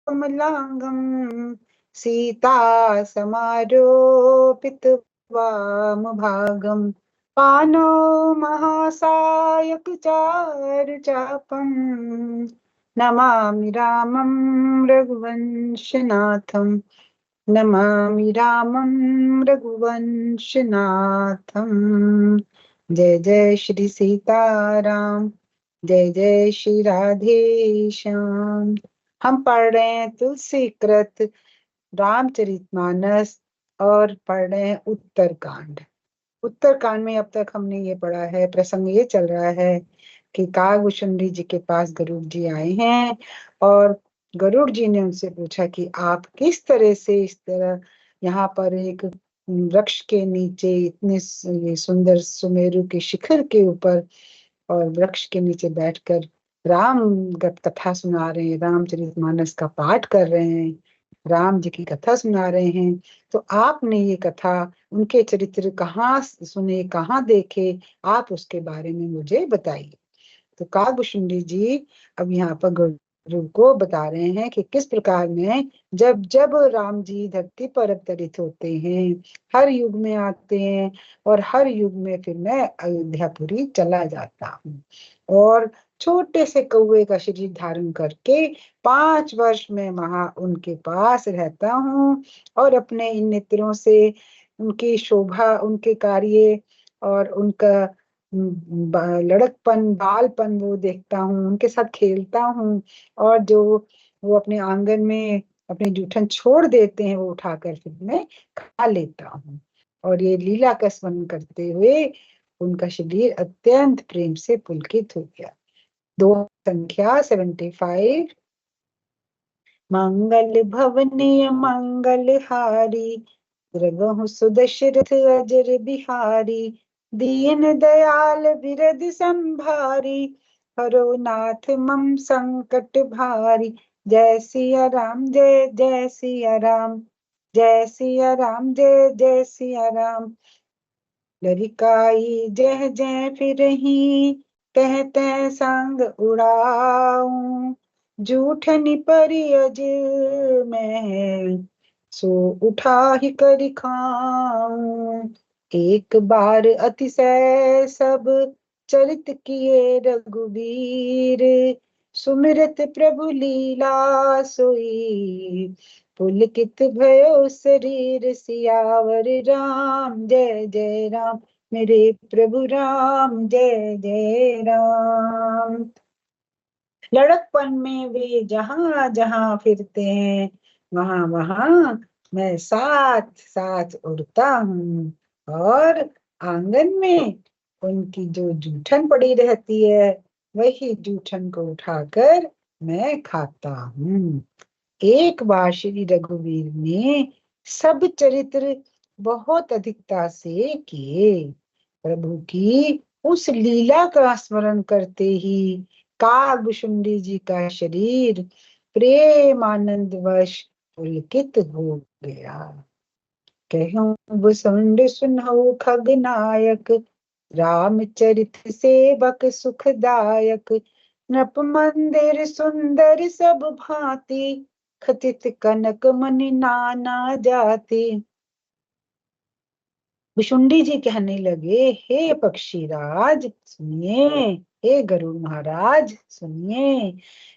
कमलांगम सीता समारोपित वाम भागम पानो महासायक चारु चापम नमामि रामं रघुवंशनाथम नमामि रामं रघुवंशनाथम। जय जय श्री सीताराम, जय जय श्री राधे श्याम। हम पढ़ रहे हैं तुलसी कृत रामचरितमानस और पढ़ रहे हैं उत्तरकांड। उत्तरकांड में अब तक हमने ये पढ़ा है, प्रसंग ये चल रहा है कि कागभूषुंडी जी के पास गरुड़ जी आए हैं और गरुड़ जी ने उनसे पूछा कि आप किस तरह से इस तरह यहाँ पर एक वृक्ष के नीचे इतने ये सुंदर सुमेरु के शिखर के ऊपर और वृक्ष के नीचे बैठकर राम कथा सुना रहे हैं, रामचरितमानस का पाठ कर रहे हैं, राम जी की कथा सुना रहे हैं। तो आपने ये कथा, उनके चरित्र कहाँ सुने, कहाँ देखे, आप उसके बारे में मुझे बताइए। तो कागभूषुंडी जी अब यहाँ पर गुरु को बता रहे हैं कि किस प्रकार में जब जब राम जी धरती पर अवतरित होते हैं, हर युग में आते हैं और हर युग में फिर मैं अयोध्यापुरी चला जाता हूँ और छोटे से कौवे का शरीर धारण करके 5 वर्ष में वहां उनके पास रहता हूँ और अपने इन नेत्रों से उनकी शोभा, उनके कार्य और उनका लड़कपन, बालपन वो देखता हूँ, उनके साथ खेलता हूँ और जो वो अपने आंगन में अपने जूठन छोड़ देते हैं वो उठाकर फिर मैं खा लेता हूँ। और ये लीला का स्मरण करते हुए उनका शरीर अत्यंत प्रेम से पुलकित हो गया। दो संख्या 75। मंगल भवनीय मंगल हारी द्रवहु सुदशरथ अजर बिहारी दीन दयाल बिरद संभारी हरो नाथ मम संकट भारी। जय सिया राम, जय जय सिया राम, जय सिया राम, जय जय सिया राम। लरिकाई जय जय फिरही तह तह संग उड़ाऊं जूठनी परि अजिर में सो उठा ही कर खाऊं। एक बार अतिशय सब चरित किए रघुवीर सुमिरत प्रभु लीला सोई पुलकित भयो शरीर सियावर राम जय जय राम। मेरे प्रभु राम जय जय राम। लड़कपन में वे जहां जहां फिरते हैं वहां वहां मैं साथ साथ उड़ता हूँ और आंगन में उनकी जो जूठन पड़ी रहती है वही जूठन को उठाकर मैं खाता हूँ। एक बार श्री रघुवीर ने सब चरित्र बहुत अधिकता से किए। प्रभु की उस लीला का स्मरण करते ही कागभूषुंडी जी का शरीर प्रेम आनंद वश पुलकित हो गया। कहूँ भुसुंड सुनहु खगनायक रामचरित सेवक सुखदायक नृप मंदिर सुंदर सब भांति खचित कनक मणि नाना जाति। भुसुंडी जी कहने लगे, हे पक्षीराज सुनिए, हे गरुड़ महाराज सुनिए,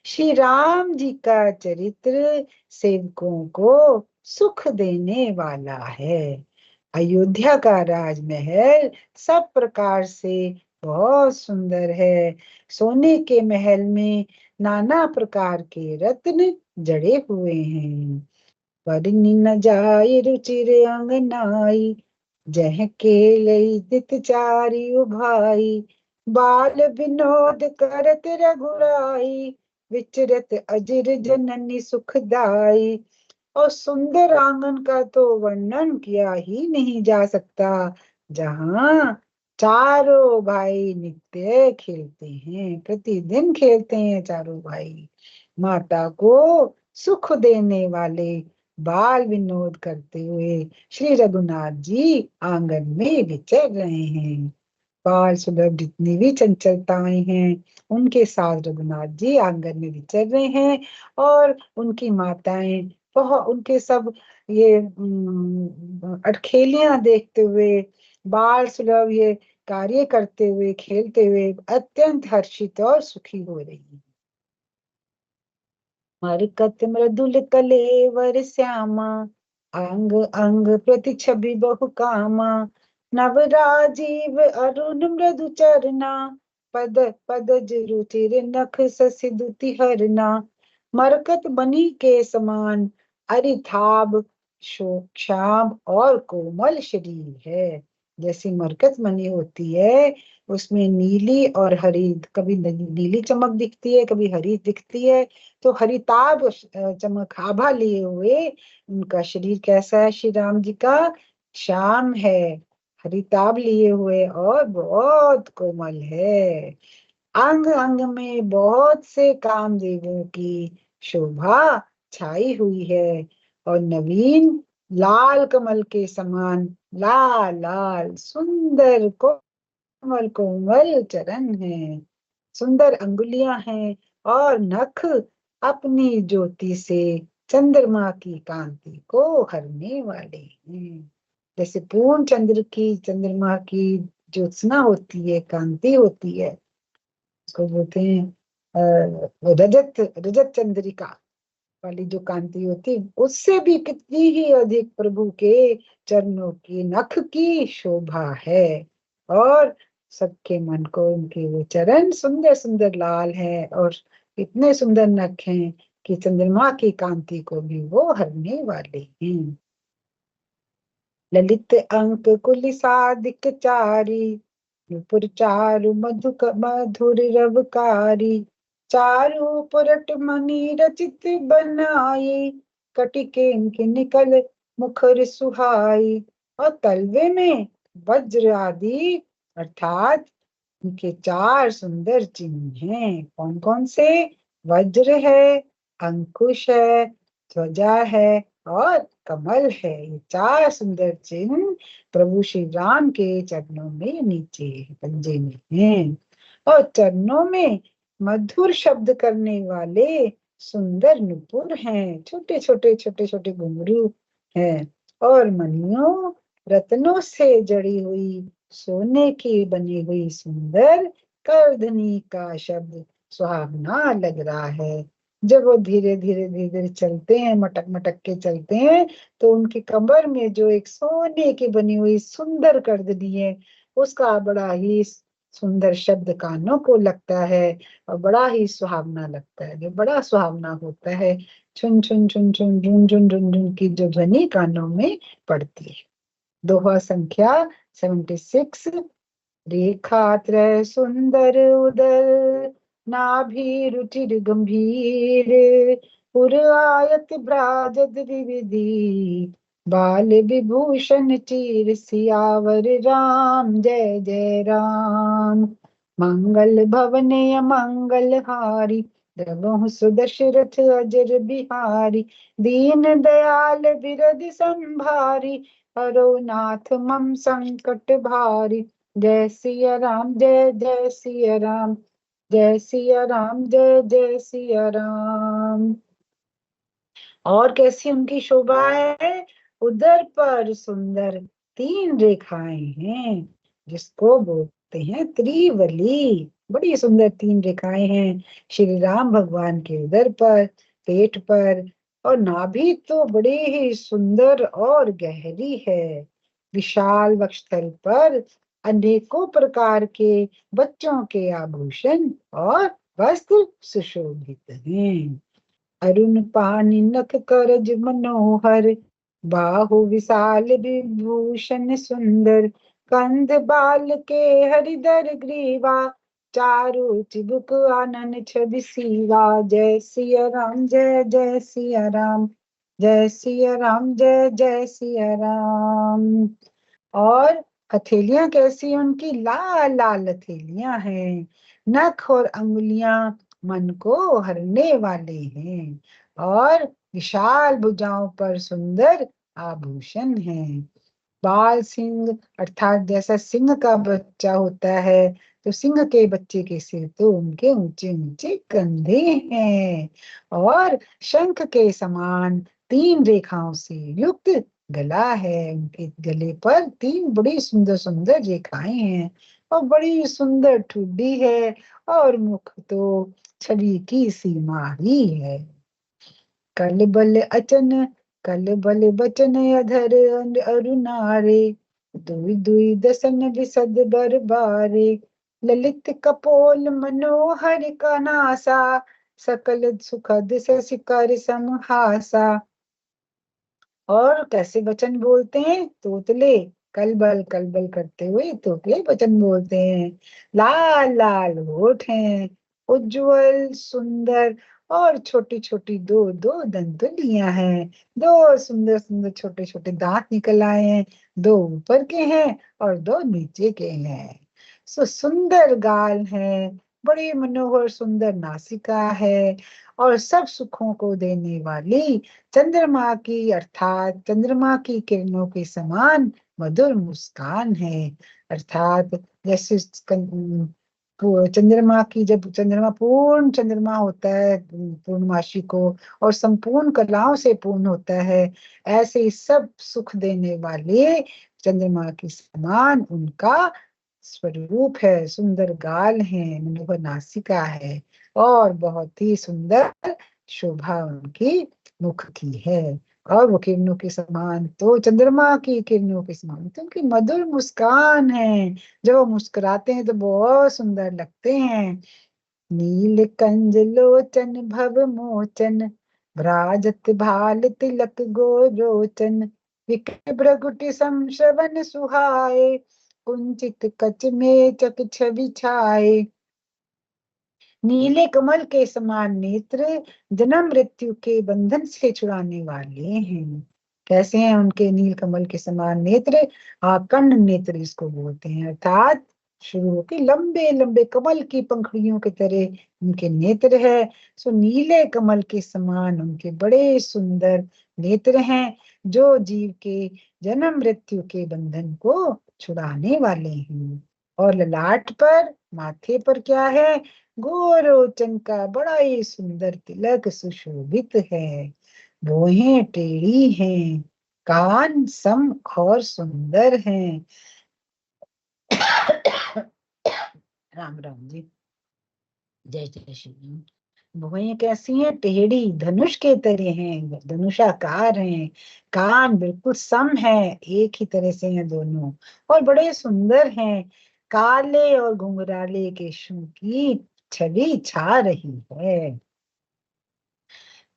श्री राम जी का चरित्र सेवकों को सुख देने वाला है। अयोध्या का राजमहल सब प्रकार से बहुत सुंदर है। सोने के महल में नाना प्रकार के रत्न जड़े हुए हैं। परिनी न जाय रुचिर अंगनाई जह के लई तित चारि उभाई बाल विनोद करत रघुराई विचरत अजिर जननी सुखदाई। और सुंदर आंगन का तो वर्णन किया ही नहीं जा सकता, जहां चारों भाई नित्य खेलते हैं, प्रतिदिन खेलते हैं चारों भाई। माता को सुख देने वाले बाल विनोद करते हुए श्री रघुनाथ जी आंगन में विचर रहे हैं। बाल सुलभ जितनी भी चंचलताएं हैं, उनके साथ रघुनाथ जी आंगन में विचर रहे हैं। और उनकी माताएं बहुत उनके सब ये अटखेलियां देखते हुए, बाल सुलभ ये कार्य करते हुए, खेलते हुए अत्यंत हर्षित और सुखी हो रही है। मरकत मृदुल कलेवर श्यामा, अंग अंग प्रति छवि बहु कामा। नव राजीव अरुण मृदु चरना, पद पदज रुचिर नख ससि दुति हरना। मरकत बनी के समान अरिथाभ श्याम और कोमल शरीर है। जैसी मरकत बनी होती है, उसमें नीली और हरी, कभी नीली चमक दिखती है, कभी हरी दिखती है। तो हरिताभ चमक आभा लिए हुए उनका शरीर कैसा है? श्री राम जी का श्याम है, हरिताभ लिए हुए और बहुत कोमल है। अंग अंग में बहुत से कामदेवों की शोभा छाई हुई है। और नवीन लाल कमल के समान लाल लाल सुंदर कोमल कोमल चरण है, सुंदर अंगुलियां हैं और नख अपनी ज्योति से चंद्रमा की कांति को हरने वाले हैं। जैसे पूर्ण चंद्र की, चंद्रमा की ज्योत्सना होती है, कांति होती है, उसको बोलते हैं रजत रजत चंद्रिका वाली जो कांति होती, उससे भी कितनी ही अधिक प्रभु के चरणों की नख की शोभा है। और सबके मन को उनके वो चरण सुंदर सुंदर लाल है, और इतने सुंदर नख हैं कि चंद्रमा की कांति को भी वो हरने वाले हैं। ललित अंक कुलिसादिक चारी, नुपुर चारु मधुर रवकारी। चारु पुरट मणि रचित बनाई, कटिके इनके निकल मुखर सुहाई। और तलवे में वज्र आदि अर्थात इनके चार सुंदर चिन्ह हैं। कौन कौन से? वज्र है, अंकुश है, ध्वजा है और कमल है। ये चार सुंदर चिन्ह प्रभु श्री राम के चरणों में नीचे पंजे में हैं। और चरणों में मधुर शब्द करने वाले सुंदर नुपुर हैं, छोटे छोटे छोटे छोटे घुंघरू हैं। और मणियों रत्नों से जड़ी हुई सोने की बनी हुई सुंदर करधनी का शब्द सुहावना लग रहा है। जब वो धीरे धीरे धीरे धीरे चलते हैं, मटक मटक के चलते हैं, तो उनकी कमर में जो एक सोने की बनी हुई सुंदर करदनी है, उसका बड़ा ही सुंदर शब्द कानों को लगता है और बड़ा ही सुहावना लगता है। जो बड़ा सुहावना होता है, छुन छुन छुन छुन झुन झुन झुन झुन की जो ध्वनि कानों में पड़ती है। दोहा संख्या 76। रेखा त्रय सुंदर उदर, नाभि रुचिर गंभीर। पुर आयत भ्राजद विविधि, बाल विभूषण चीर सियावर राम जय जय राम। मंगल भवने मंगल हारी, द्रवहु सुदशरथ अजर बिहारी। दीन दयाल बिरद संभारी, हरो नाथ मम संकट भारी। जय सिया राम जय जय सिया राम, जय सिया राम जय जय सिया राम। और कैसी उनकी शोभा है? उदर पर सुंदर तीन रेखाएं हैं, जिसको बोलते हैं त्रिवली। बड़ी सुंदर तीन रेखाएं हैं श्री राम भगवान के उदर पर, पेट पर। और नाभि तो बड़ी ही सुंदर और गहरी है। विशाल वक्षस्थल पर अनेकों प्रकार के बच्चों के आभूषण और वस्त्र सुशोभित हैं। अरुण पानि नख करज मनोहर, बाहु विशाल विभूषण सुंदर। कंध बाल के हरिदर ग्रीवा, चारु चिबुक आनन छवि सीवा। जय सिया राम जय जय सिया राम, जय सिया राम जय जय सिया राम। और हथेलियां कैसी? उनकी लाल लाल हथेलियां हैं। नख और अंगुलियां मन को हरने वाले हैं। और विशाल भुजाओं पर सुंदर आभूषण हैं। बाल सिंह अर्थात जैसा सिंह का बच्चा होता है, तो सिंह के बच्चे के सिर तो उनके ऊंचे ऊंचे कंधे हैं, और शंख के समान 3 रेखाओं से युक्त गला है। उनके गले पर 3 बड़ी सुंदर सुंदर रेखाएं हैं, और बड़ी सुंदर ठुड्डी है, और मुख तो छवि की सीमा ही है। कल बल अचन, कल बल बचन अधर अरुणारे, दुई दुई दसन बिसद बरबारे, ललित कपोल मनोहर का नासा, सकल सुखद ससिकर समहासा। और कैसे वचन बोलते हैं तोतले, कल बल करते हुए तोतले वचन बोलते हैं। लाल लाल होठ हैं, उज्जवल सुंदर, और छोटी छोटी दो दो दंतुलियां हैं। दो सुंदर सुंदर छोटे छोटे दांत निकल आए हैं, 2 ऊपर के हैं और 2 नीचे के हैं। सुंदर गाल है, बड़ी मनोहर सुंदर नासिका है, और सब सुखों को देने वाली चंद्रमा की अर्थात चंद्रमा की किरणों के समान मधुर मुस्कान है। अर्थात जैसे चंद्रमा की, जब चंद्रमा पूर्ण चंद्रमा होता है पूर्णमासी को, और संपूर्ण कलाओं से पूर्ण होता है, ऐसे ही सब सुख देने वाले चंद्रमा के समान उनका स्वरूप है। सुंदर गाल है, मनोहर नासिका है, और बहुत ही सुंदर शोभा उनकी मुख की है। और वो किरणों के समान तो चंद्रमा की किरणों के समान तो उनकी मधुर मुस्कान है। जब वो मुस्कुराते हैं तो बहुत सुंदर लगते हैं। नील कंज लोचन भव मोचन, भ्राजत भाल तिलक गोरोचन, विकट भ्रगुटि संश्रवण सुहाए, कुंचित कच में चक छवि छाए। नीले कमल के समान नेत्र जन्म मृत्यु के बंधन से छुड़ाने वाले हैं। कैसे हैं उनके नील कमल के समान नेत्र? आकर्ण नेत्र इसको बोलते हैं, अर्थात शुरू होकर लंबे लंबे कमल की पंखुड़ियों की तरह उनके नेत्र है। सो नीले कमल के समान उनके बड़े सुंदर नेत्र हैं, जो जीव के जन्म मृत्यु के बंधन को छुड़ाने वाले हैं। और ललाट पर, माथे पर क्या है? गोरोचन का बड़ा ही सुंदर तिलक सुशोभित है। भौहें टेढ़ी हैं, कान सम और सुंदर हैं। राम राम जी, जय जय श्री राम। भौहें कैसी हैं? टेढ़ी, धनुष के तरह हैं, धनुषाकार हैं। कान बिल्कुल सम है, एक ही तरह से हैं दोनों, और बड़े सुंदर हैं। काले और घुंघराले केशों की छवि छा रही है।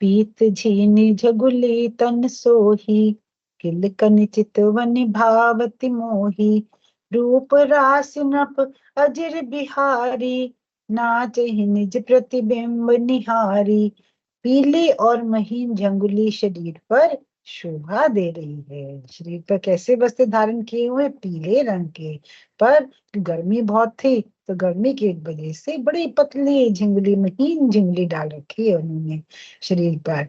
पीत झीनी झगुली तन सोही, किलकन चितवन भावति मोही, रूप रास नप अजर बिहारी, नाचहि निज प्रतिबिंब निहारी। पीली और महीन झंगुली शरीर पर शोभा दे रही है। शरीर पर कैसे वस्त्र धारण किए हुए? पीले रंग के। पर गर्मी बहुत थी, तो गर्मी की वजह से बड़ी पतली झिंगुली, महीन झिंगुली डाल रखी है उन्होंने शरीर पर।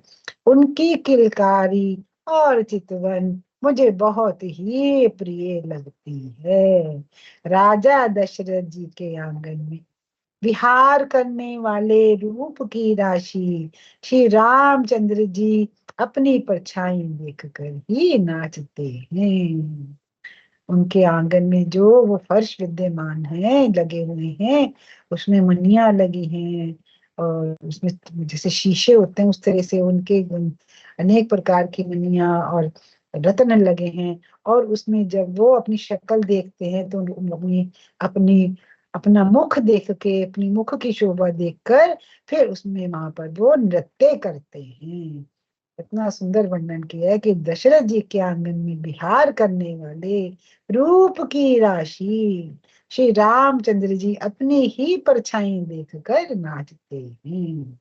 उनकी किलकारी और चितवन मुझे बहुत ही प्रिय लगती है। राजा दशरथ जी के आंगन में विहार करने वाले रूप की राशि श्री रामचंद्र जी अपनी परछाई देखकर ही नाचते हैं। उनके आंगन में जो वो फर्श विद्यमान है, लगे हुए हैं, उसमें मनिया लगी हैं, और उसमें जैसे शीशे होते हैं उस तरह से उनके अनेक प्रकार की मनिया और रत्न लगे हैं। और उसमें जब वो अपनी शक्ल देखते हैं तो अपनी अपनी अपना मुख देख के, अपनी मुख की शोभा देखकर फिर उसमें वहां पर वो नृत्य करते हैं। इतना सुंदर वर्णन किया है कि दशरथ जी के आंगन में विहार करने वाले रूप की राशि श्री रामचंद्र जी अपनी ही परछाई देखकर नाचते हैं।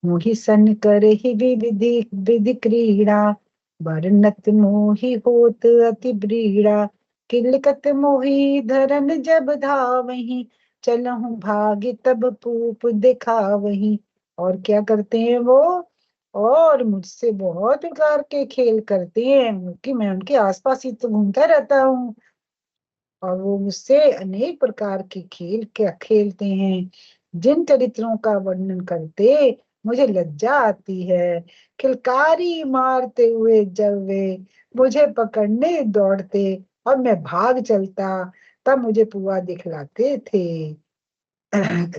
मोहि सन कर ही विधि विधि क्रीड़ा, बरनत मोहि होत अति ब्रीड़ा, किलकत मोहि धरन जब धावही, चलहु भाग्य तब पूप दिखावही। और क्या करते हैं वो? और मुझसे बहुत प्रकार के खेल करते हैं कि मैं उनके आसपास ही तो घूमता रहता हूँ। और वो मुझसे अनेक प्रकार के खेल क्या खेलते हैं, जिन चरित्रों का वर्णन करते मुझे लज्जा आती है। किलकारी मारते हुए जब वे मुझे पकड़ने दौड़ते और मैं भाग चलता, तब मुझे पुआ दिखलाते थे।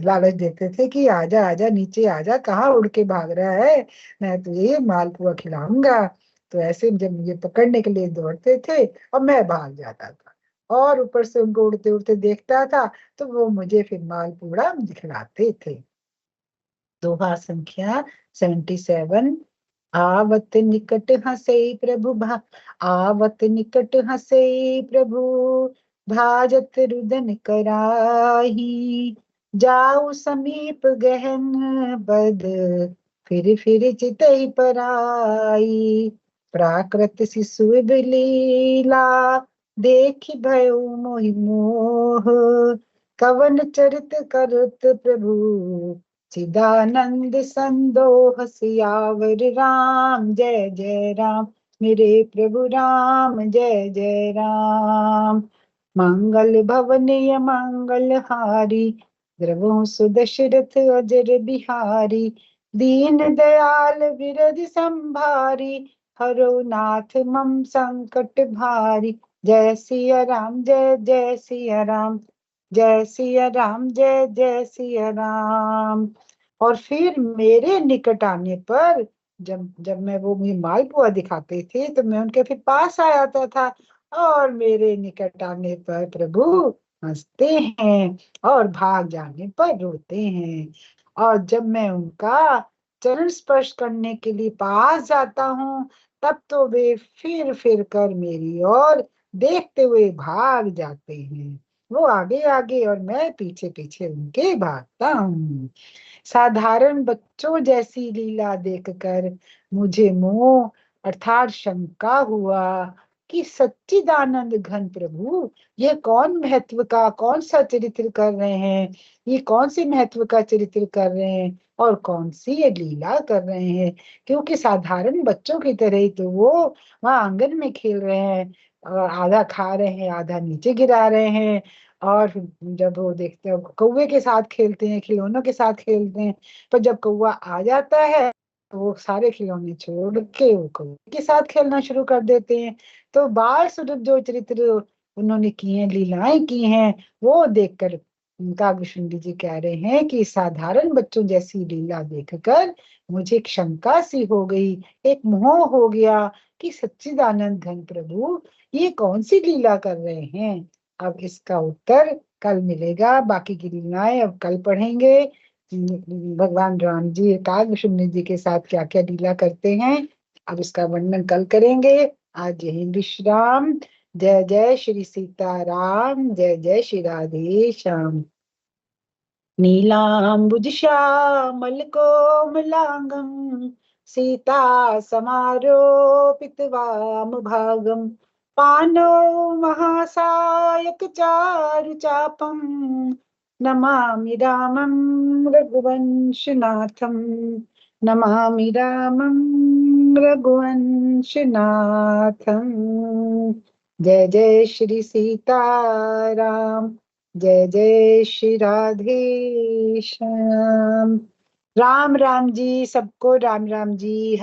लालच देते थे कि आजा आजा नीचे आजा, कहाँ उड़ के भाग रहा है, मैं तुझे मालपुआ खिलाऊंगा। तो ऐसे जब मुझे पकड़ने के लिए दौड़ते थे और मैं भाग जाता था और ऊपर से उनको उड़ते उड़ते देखता था, तो वो मुझे फिर मालपुड़ा दिखलाते थे। दोहा संख्या 77। आवत निकट हसे प्रभु भा आवत निकट हसे प्रभु, भाजत रुदन कराही। जाऊ समीप गहन बद, फिर चितई पराई। प्राकृत शिशु लीला, देखि भयो मोहि मोह। कवन चरित करत प्रभु, चिदानंद संदोह। सियावर राम जय जय राम, मेरे प्रभु राम जय जय राम। मंगल भवनीय मंगल हारी, द्रवहु सुदशरथ अजर बिहारी। दीन दयाल विरधि संभारी, हरो नाथ मम संकट भारी। जय सिया राम जय जय सिया राम, जय सिया राम जय जय सिया राम। और फिर मेरे निकट आने पर, जब जब मैं वो मुझे मालपुआ दिखाते थे तो मैं उनके फिर पास आ जाता था, और मेरे निकट आने पर प्रभु हंसते हैं और भाग जाने पर रोते हैं। और जब मैं उनका चरण स्पर्श करने के लिए पास जाता हूँ, तब तो वे फिर कर मेरी ओर देखते हुए भाग जाते हैं। वो आगे आगे और मैं पीछे पीछे उनके भागता हूँ। साधारण बच्चों जैसी लीला देखकर मुझे मोह अर्थात शंका हुआ कि सच्चिदानंद घन प्रभु ये कौन सा चरित्र कर रहे हैं, ये कौन सी महत्व का चरित्र कर रहे हैं और कौन सी ये लीला कर रहे हैं। क्योंकि साधारण बच्चों की तरह ही तो वो वहां आंगन में खेल रहे हैं, और आधा खा रहे हैं आधा नीचे गिरा रहे हैं। और जब वो देखते हैं कौवे के साथ खेलते हैं, खिलौनों के साथ खेलते हैं, पर जब कौवा आ जाता है तो वो सारे खिलौने छोड़ के वो कौवे के साथ खेलना शुरू कर देते हैं। तो बाल स्वरूप जो चरित्र उन्होंने किए हैं, लीलाएं की हैं, वो देखकर काव्यश्री जी कह रहे हैं कि साधारण बच्चों जैसी लीला देखकर मुझे एक शंका सी हो गई, एक मोह हो गया कि सच्चिदानंद घन प्रभु ये कौन सी लीला कर रहे हैं। अब इसका उत्तर कल मिलेगा, बाकी की लीलाएं अब कल पढ़ेंगे। भगवान राम जी काव्य जी के साथ क्या क्या लीला करते हैं, अब इसका वर्णन कल करेंगे। आज यही विश्राम। जय जय श्री सीताराम, जय जय श्री राधे श्याम। नीलांबुज श्यामल कोमलांगं, सीता समारोपित वाम भागम। पानो महासायक चारु चापम, नमामि रामं रघुवंशनाथम। नमामि रामं रघुवंशनाथम। जय जय श्री सीताराम, जय जय श्री राधे श्याम। राम राम जी, सबको राम राम जी।